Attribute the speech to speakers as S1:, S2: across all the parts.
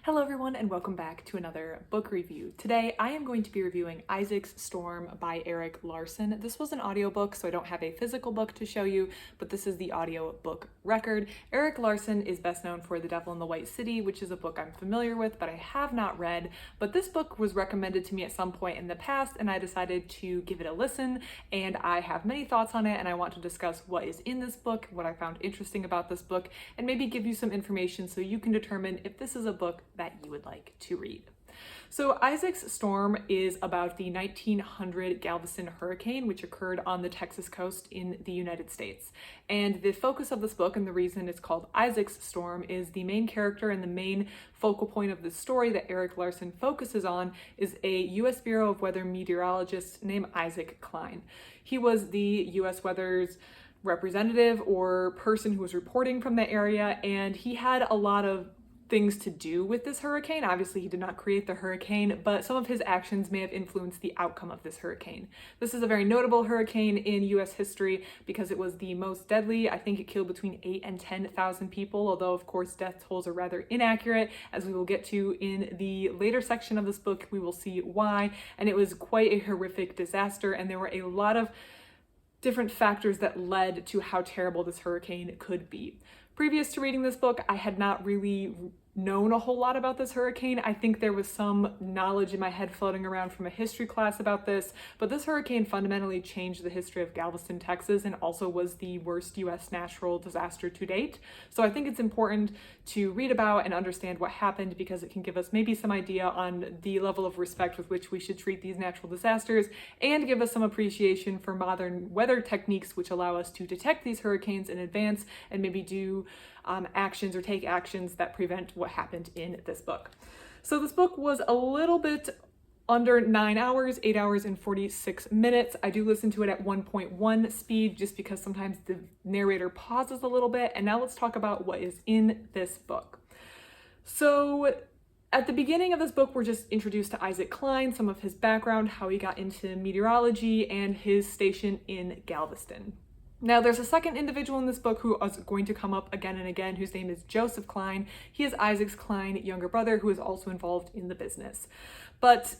S1: Hello everyone and welcome back to another book review. Today I am going to be reviewing Isaac's Storm by Erik Larson. This was an audiobook, so I don't have a physical book to show you, but this is the audio book record. Erik Larson is best known for The Devil in the White City, which is a book I'm familiar with, but I have not read. But this book was recommended to me at some point in the past, and I decided to give it a listen, and I have many thoughts on it, and I want to discuss what is in this book, what I found interesting about this book, and maybe give you some information so you can determine if this is a book that you would like to read. So Isaac's Storm is about the 1900 Galveston hurricane, which occurred on the Texas coast in the United States. And the focus of this book, and the reason it's called Isaac's Storm, is the main character and the main focal point of the story that Erik Larson focuses on is a U.S. Bureau of Weather meteorologist named Isaac Klein. He was the U.S. Weather's representative or person who was reporting from the area, and he had a lot of things to do with this hurricane. Obviously, he did not create the hurricane, but some of his actions may have influenced the outcome of this hurricane. This is a very notable hurricane in U.S. history because it was the most deadly. I think it killed between 8,000 and 10,000 people, although of course death tolls are rather inaccurate, as we will get to in the later section of this book. We will see why, and it was quite a horrific disaster, and there were a lot of different factors that led to how terrible this hurricane could be. Previous to reading this book, I had not really known a whole lot about this hurricane. I think there was some knowledge in my head floating around from a history class about this, but this hurricane fundamentally changed the history of Galveston, Texas, and also was the worst U.S. natural disaster to date. So I think it's important to read about and understand what happened because it can give us maybe some idea on the level of respect with which we should treat these natural disasters and give us some appreciation for modern weather techniques which allow us to detect these hurricanes in advance and maybe do actions or take actions that prevent what happened in this book. So this book was a little bit under 9 hours, 8 hours and 46 minutes. I do listen to it at 1.1 speed just because sometimes the narrator pauses a little bit. And now let's talk about what is in this book. So at the beginning of this book, we're just introduced to Isaac Klein, some of his background, how he got into meteorology, and his station in Galveston. Now, there's a second individual in this book who is going to come up again and again, whose name is Joseph Klein. He is Isaac's Klein younger brother, who is also involved in the business. But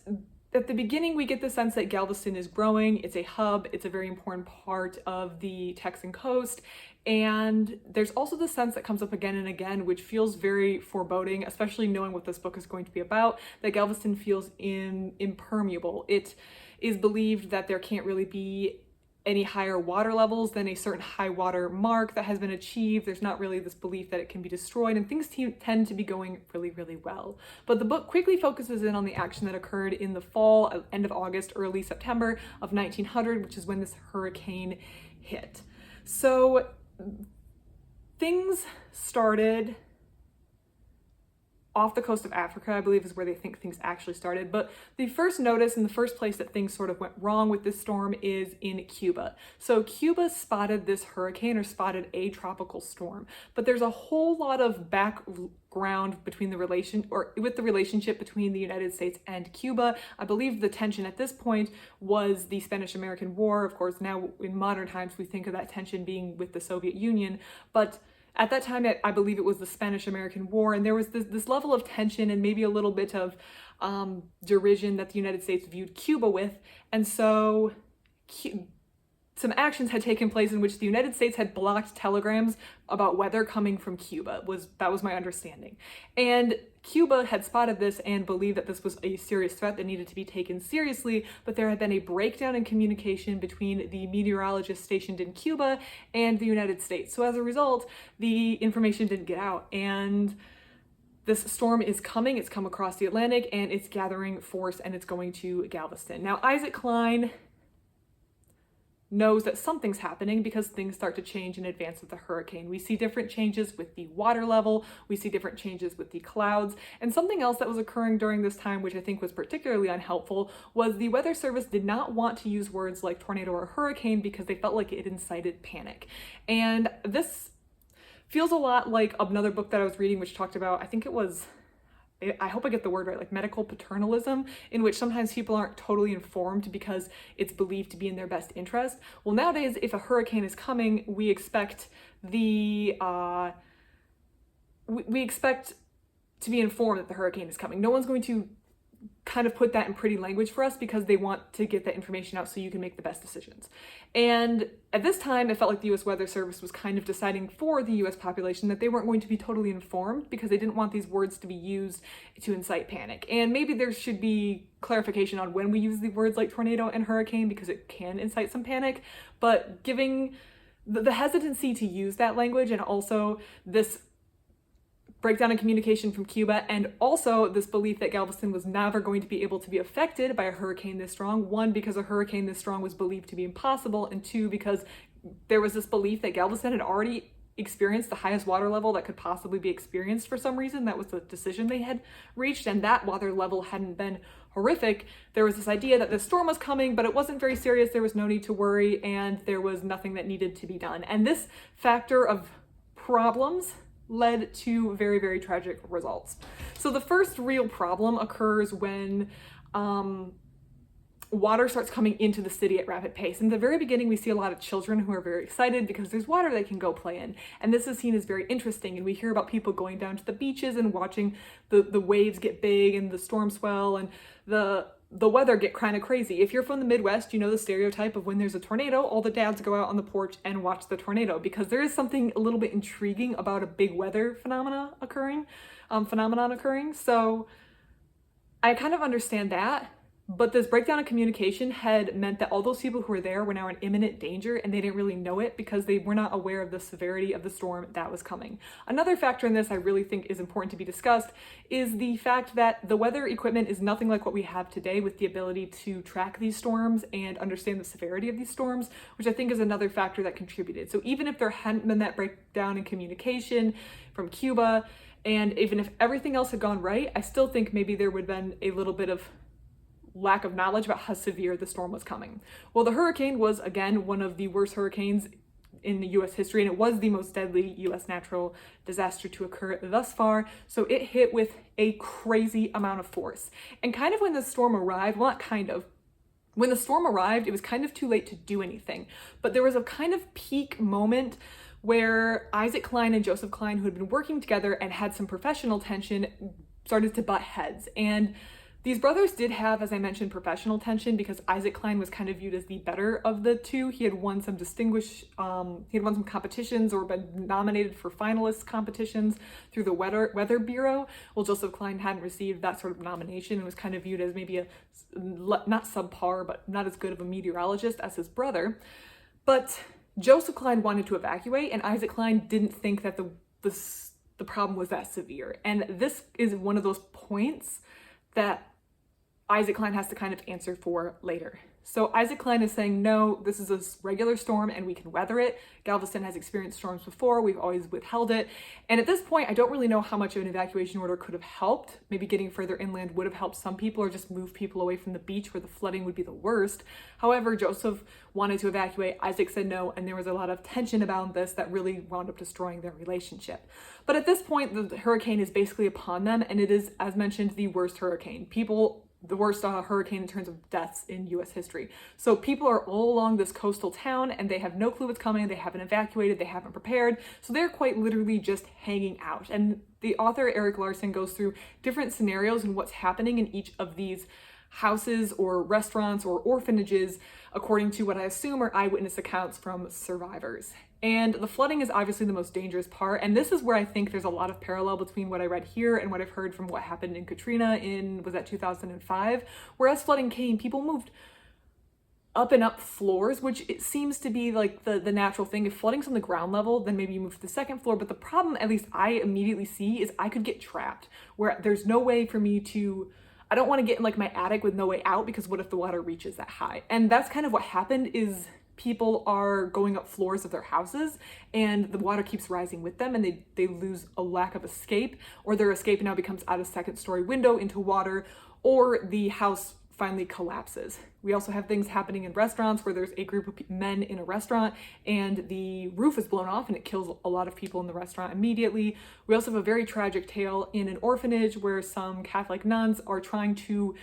S1: at the beginning, we get the sense that Galveston is growing. It's a hub. It's a very important part of the Texan coast. And there's also the sense that comes up again and again, which feels very foreboding, especially knowing what this book is going to be about, that Galveston feels impermeable. It is believed that there can't really be any higher water levels than a certain high water mark that has been achieved. There's not really this belief that it can be destroyed, and things tend to be going really, really well. But the book quickly focuses in on the action that occurred in the fall, end of August, early September of 1900, which is when this hurricane hit. So things started off the coast of Africa, I believe is where they think things actually started. But the first notice and the first place that things sort of went wrong with this storm is in Cuba. So Cuba spotted this hurricane or spotted a tropical storm, but there's a whole lot of background between the relationship between the United States and Cuba. I believe the tension at this point was the Spanish-American War. Of course, now in modern times, we think of that tension being with the Soviet Union, but at that time, I believe it was the Spanish-American War, and there was this level of tension and maybe a little bit of derision that the United States viewed Cuba with. And so some actions had taken place in which the United States had blocked telegrams about weather coming from Cuba. That was my understanding. And Cuba had spotted this and believed that this was a serious threat that needed to be taken seriously, but there had been a breakdown in communication between the meteorologists stationed in Cuba and the United States. So as a result, the information didn't get out, and this storm is coming. It's come across the Atlantic, and it's gathering force, and it's going to Galveston. Now, Isaac Klein knows that something's happening because things start to change in advance of the hurricane. We see different changes with the water level, we see different changes with the clouds, and something else that was occurring during this time, which I think was particularly unhelpful, was the Weather Service did not want to use words like tornado or hurricane because they felt like it incited panic. And this feels a lot like another book that I was reading, which talked about, I hope I get the word right, like medical paternalism, in which sometimes people aren't totally informed because it's believed to be in their best interest. Well, nowadays, if a hurricane is coming, we expect to be informed that the hurricane is coming. No one's going to kind of put that in pretty language for us because they want to get that information out so you can make the best decisions. And at this time, it felt like the US Weather Service was kind of deciding for the US population that they weren't going to be totally informed because they didn't want these words to be used to incite panic. And maybe there should be clarification on when we use the words like tornado and hurricane because it can incite some panic, but giving the hesitancy to use that language and also this breakdown in communication from Cuba, and also this belief that Galveston was never going to be able to be affected by a hurricane this strong. One, because a hurricane this strong was believed to be impossible, and two, because there was this belief that Galveston had already experienced the highest water level that could possibly be experienced for some reason. That was the decision they had reached, and that water level hadn't been horrific. There was this idea that the storm was coming, but it wasn't very serious. There was no need to worry, and there was nothing that needed to be done. And this factor of problems led to very, very tragic results. So the first real problem occurs when water starts coming into the city at rapid pace. In the very beginning, we see a lot of children who are very excited because there's water they can go play in. And this is seen as very interesting. And we hear about people going down to the beaches and watching the waves get big and the storm swell and the weather get kind of crazy. If you're from the Midwest, you know the stereotype of when there's a tornado, all the dads go out on the porch and watch the tornado because there is something a little bit intriguing about a big weather phenomenon occurring. So I kind of understand that. But this breakdown of communication had meant that all those people who were there were now in imminent danger, and they didn't really know it because they were not aware of the severity of the storm that was coming. Another factor in this I really think is important to be discussed is the fact that the weather equipment is nothing like what we have today with the ability to track these storms and understand the severity of these storms, which I think is another factor that contributed. So even if there hadn't been that breakdown in communication from Cuba, and even if everything else had gone right, I still think maybe there would have been a little bit of lack of knowledge about how severe the storm was coming. Well, the hurricane was, again, one of the worst hurricanes in the US history, and it was the most deadly US natural disaster to occur thus far. So it hit with a crazy amount of force. And kind of when the storm arrived, well, not kind of, when the storm arrived, it was kind of too late to do anything. But there was a kind of peak moment where Isaac Klein and Joseph Klein, who had been working together and had some professional tension, started to butt heads. And these brothers did have, as I mentioned, professional tension because Isaac Klein was kind of viewed as the better of the two. He had won some competitions or been nominated for finalist competitions through the Weather Bureau. Well, Joseph Klein hadn't received that sort of nomination and was kind of viewed as maybe not subpar, but not as good of a meteorologist as his brother. But Joseph Klein wanted to evacuate, and Isaac Klein didn't think that the problem was that severe. And this is one of those points that Isaac Klein has to kind of answer for later. So Isaac Klein is saying, no, this is a regular storm and we can weather it. Galveston has experienced storms before. We've always withheld it. And at this point, I don't really know how much of an evacuation order could have helped. Maybe getting further inland would have helped some people or just move people away from the beach where the flooding would be the worst. However, Joseph wanted to evacuate. Isaac said no, and there was a lot of tension about this that really wound up destroying their relationship. But at this point, the hurricane is basically upon them, and it is, as mentioned, the worst hurricane. The worst hurricane in terms of deaths in US history. So people are all along this coastal town and they have no clue what's coming. They haven't evacuated, they haven't prepared. So they're quite literally just hanging out. And the author, Erik Larson, goes through different scenarios and what's happening in each of these houses or restaurants or orphanages, according to what I assume are eyewitness accounts from survivors. And the flooding is obviously the most dangerous part. And this is where I think there's a lot of parallel between what I read here and what I've heard from what happened in Katrina in, was that 2005? Whereas flooding came, people moved up and up floors, which it seems to be like the natural thing. If flooding's on the ground level, then maybe you move to the second floor. But the problem, at least I immediately see, is I could get trapped where there's no way for me to, I don't want to get in like my attic with no way out because what if the water reaches that high? And that's kind of what happened is people are going up floors of their houses and the water keeps rising with them and they lose a lack of escape, or their escape now becomes out a second story window into water, or the house finally collapses. We also have things happening in restaurants where there's a group of men in a restaurant and the roof is blown off and it kills a lot of people in the restaurant immediately. We also have a very tragic tale in an orphanage where some Catholic nuns are trying to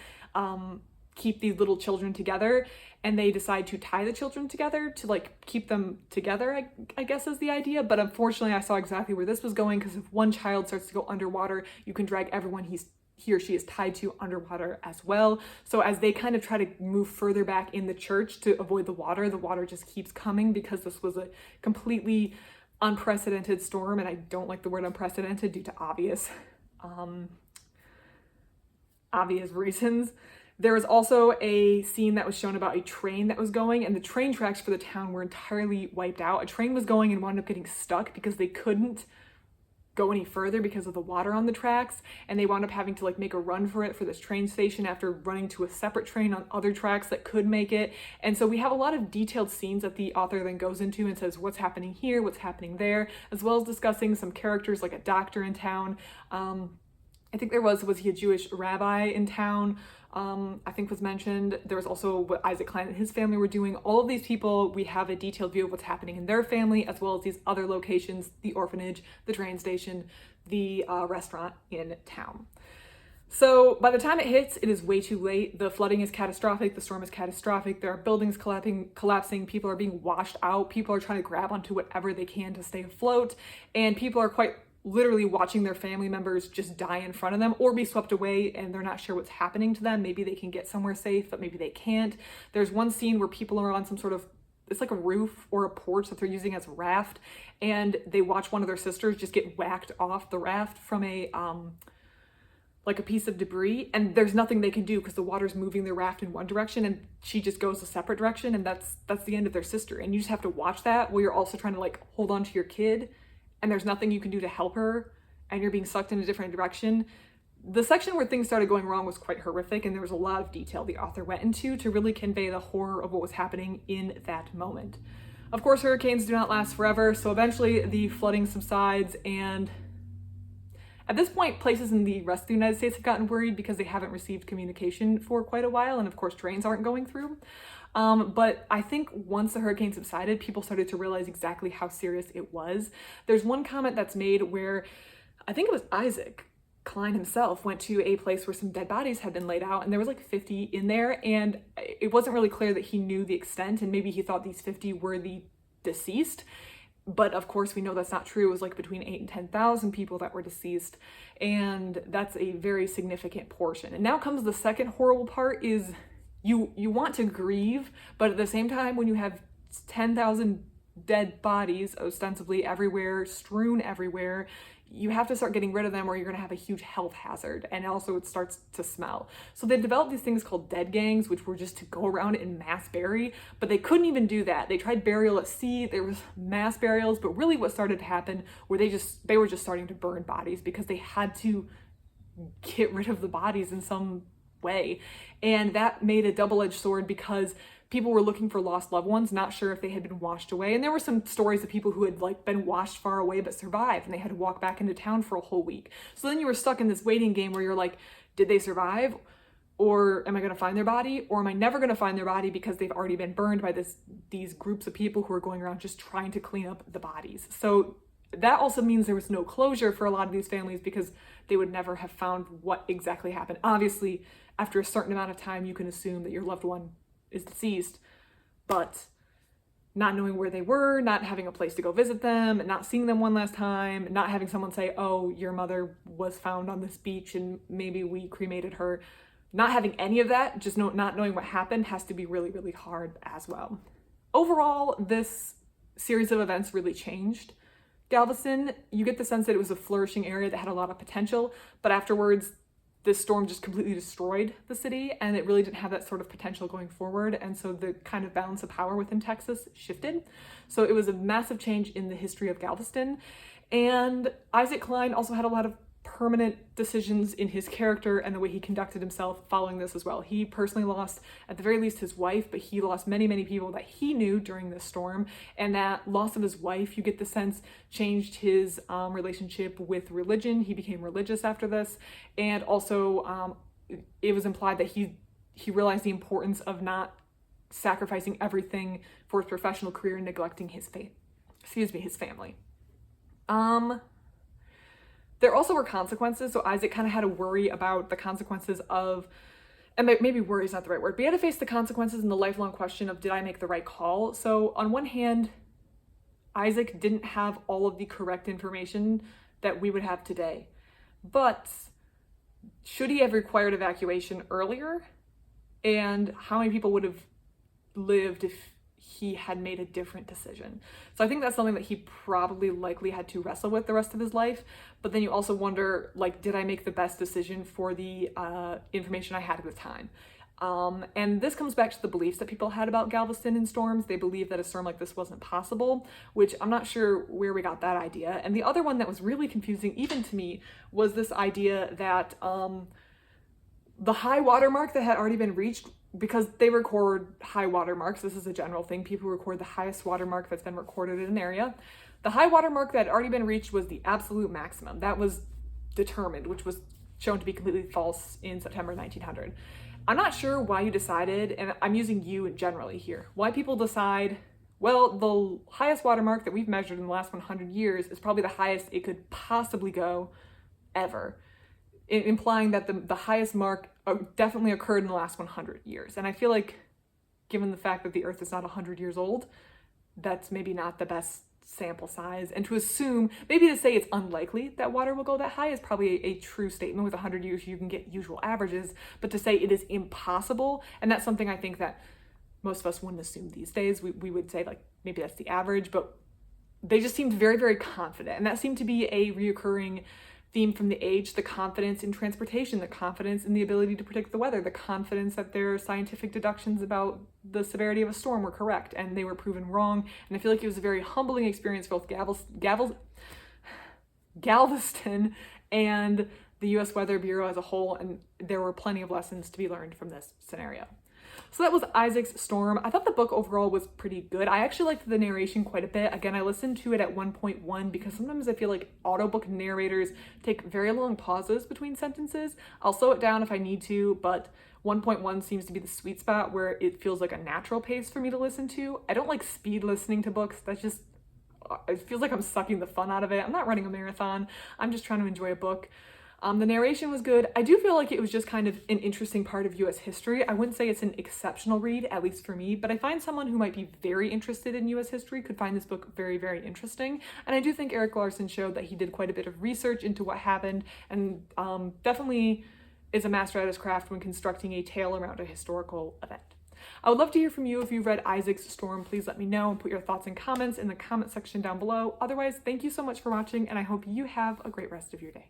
S1: keep these little children together, and they decide to tie the children together to like keep them together, I guess is the idea. But unfortunately, I saw exactly where this was going, because if one child starts to go underwater, you can drag everyone he or she is tied to underwater as well. So as they kind of try to move further back in the church to avoid the water just keeps coming, because this was a completely unprecedented storm, and I don't like the word unprecedented due to obvious reasons. There was also a scene that was shown about a train that was going, and the train tracks for the town were entirely wiped out. A train was going and wound up getting stuck because they couldn't go any further because of the water on the tracks, and they wound up having to like make a run for it for this train station after running to a separate train on other tracks that could make it. And so we have a lot of detailed scenes that the author then goes into and says what's happening here, what's happening there, as well as discussing some characters like a doctor in town. I think was he a Jewish rabbi in town? I think was mentioned. There was also what Isaac Klein and his family were doing. All of these people, we have a detailed view of what's happening in their family, as well as these other locations, the orphanage, the train station, the restaurant in town. So by the time it hits, it is way too late. The flooding is catastrophic. The storm is catastrophic. There are buildings collapsing. People are being washed out. People are trying to grab onto whatever they can to stay afloat. And people are quite literally watching their family members just die in front of them or be swept away, and they're not sure what's happening to them. Maybe they can get somewhere safe, but maybe they can't. There's one scene where people are on some sort of, it's like a roof or a porch that they're using as a raft, and they watch one of their sisters just get whacked off the raft from a like a piece of debris, and there's nothing they can do because the water's moving their raft in one direction and she just goes a separate direction, and that's the end of their sister. And you just have to watch that while you're also trying to like hold on to your kid, and there's nothing you can do to help her, and you're being sucked in a different direction. The section where things started going wrong was quite horrific, and there was a lot of detail the author went into to really convey the horror of what was happening in that moment. Of course, hurricanes do not last forever, so eventually the flooding subsides, and at this point, places in the rest of the United States have gotten worried because they haven't received communication for quite a while, and of course trains aren't going through. But I think once the hurricane subsided, people started to realize exactly how serious it was. There's one comment that's made where, I think it was Isaac Klein himself went to a place where some dead bodies had been laid out, and there was like 50 in there, and it wasn't really clear that he knew the extent, and maybe he thought these 50 were the deceased. But of course we know that's not true. It was like between 8,000 and 10,000 people that were deceased, and that's a very significant portion. And now comes the second horrible part is you want to grieve, but at the same time, when you have 10,000 dead bodies ostensibly everywhere, strewn everywhere, you have to start getting rid of them or you're going to have a huge health hazard, and also it starts to smell. So they developed these things called dead gangs, which were just to go around and mass bury, but they couldn't even do that. They tried burial at sea, there was mass burials, but really what started to happen were they were just starting to burn bodies because they had to get rid of the bodies in some way. And that made a double-edged sword because people were looking for lost loved ones, not sure if they had been washed away. And there were some stories of people who had like been washed far away but survived, and they had to walk back into town for a whole week. So then you were stuck in this waiting game where you're like, did they survive? Or am I going to find their body? Or am I never going to find their body because they've already been burned by these groups of people who are going around just trying to clean up the bodies? So that also means there was no closure for a lot of these families because they would never have found what exactly happened. Obviously, after a certain amount of time, you can assume that your loved one is deceased, but not knowing where they were, not having a place to go visit them, not seeing them one last time, not having someone say, oh, your mother was found on this beach and maybe we cremated her, not having any of that, just not knowing what happened has to be really, really hard as well. Overall, this series of events really changed Galveston. You get the sense that it was a flourishing area that had a lot of potential, but afterwards, this storm just completely destroyed the city, and it really didn't have that sort of potential going forward. And so the kind of balance of power within Texas shifted. So it was a massive change in the history of Galveston. And Isaac Klein also had a lot of permanent decisions in his character and the way he conducted himself following this as well. He personally lost, at the very least, his wife, but he lost many, many people that he knew during this storm. And that loss of his wife, you get the sense, changed his relationship with religion. He became religious after this. And also it was implied that he realized the importance of not sacrificing everything for his professional career and neglecting his his family. There also were consequences, so Isaac kind of had to worry about the consequences of and maybe worry is not the right word, but he had to face the consequences and the lifelong question of, did I make the right call? So on one hand, Isaac didn't have all of the correct information that we would have today, but should he have required evacuation earlier? And how many people would have lived if he had made a different decision? So I think that's something that he probably likely had to wrestle with the rest of his life. But then you also wonder, like, did I make the best decision for the information I had at the time? And this comes back to the beliefs that people had about Galveston and storms. They believed that a storm like this wasn't possible, which I'm not sure where we got that idea. And the other one that was really confusing, even to me, was this idea that the high water mark that had already been reached, because they record high water marks, this is a general thing, people record the highest water mark that's been recorded in an area. The high water mark that had already been reached was the absolute maximum. That was determined, which was shown to be completely false in September 1900. I'm not sure why you decided, and I'm using you generally here, why people decide, well, the highest water mark that we've measured in the last 100 years is probably the highest it could possibly go ever, implying that the highest mark definitely occurred in the last 100 years. And I feel like, given the fact that the Earth is not 100 years old, that's maybe not the best sample size. And to assume, maybe to say it's unlikely that water will go that high is probably a true statement. With 100 years, you can get usual averages. But to say it is impossible, and that's something I think that most of us wouldn't assume these days. We would say, like, maybe that's the average, but they just seemed very, very confident. And that seemed to be a reoccurring theme from the age: the confidence in transportation, the confidence in the ability to predict the weather, the confidence that their scientific deductions about the severity of a storm were correct, and they were proven wrong. And I feel like it was a very humbling experience for both Galveston and the U.S. Weather Bureau as a whole, and there were plenty of lessons to be learned from this scenario. So that was Isaac's Storm. I thought the book overall was pretty good. I actually liked the narration quite a bit. Again, I listened to it at 1.1 because sometimes I feel like audiobook narrators take very long pauses between sentences. I'll slow it down if I need to, but 1.1 seems to be the sweet spot where it feels like a natural pace for me to listen to. I don't like speed listening to books. That's just, it feels like I'm sucking the fun out of it. I'm not running a marathon. I'm just trying to enjoy a book. The narration was good. I do feel like it was just kind of an interesting part of US history. I wouldn't say it's an exceptional read, at least for me, but I find someone who might be very interested in US history could find this book very, very interesting. And I do think Erik Larson showed that he did quite a bit of research into what happened, and definitely is a master at his craft when constructing a tale around a historical event. I would love to hear from you. If you've read Isaac's Storm, please let me know and put your thoughts and comments in the comment section down below. Otherwise, thank you so much for watching, and I hope you have a great rest of your day.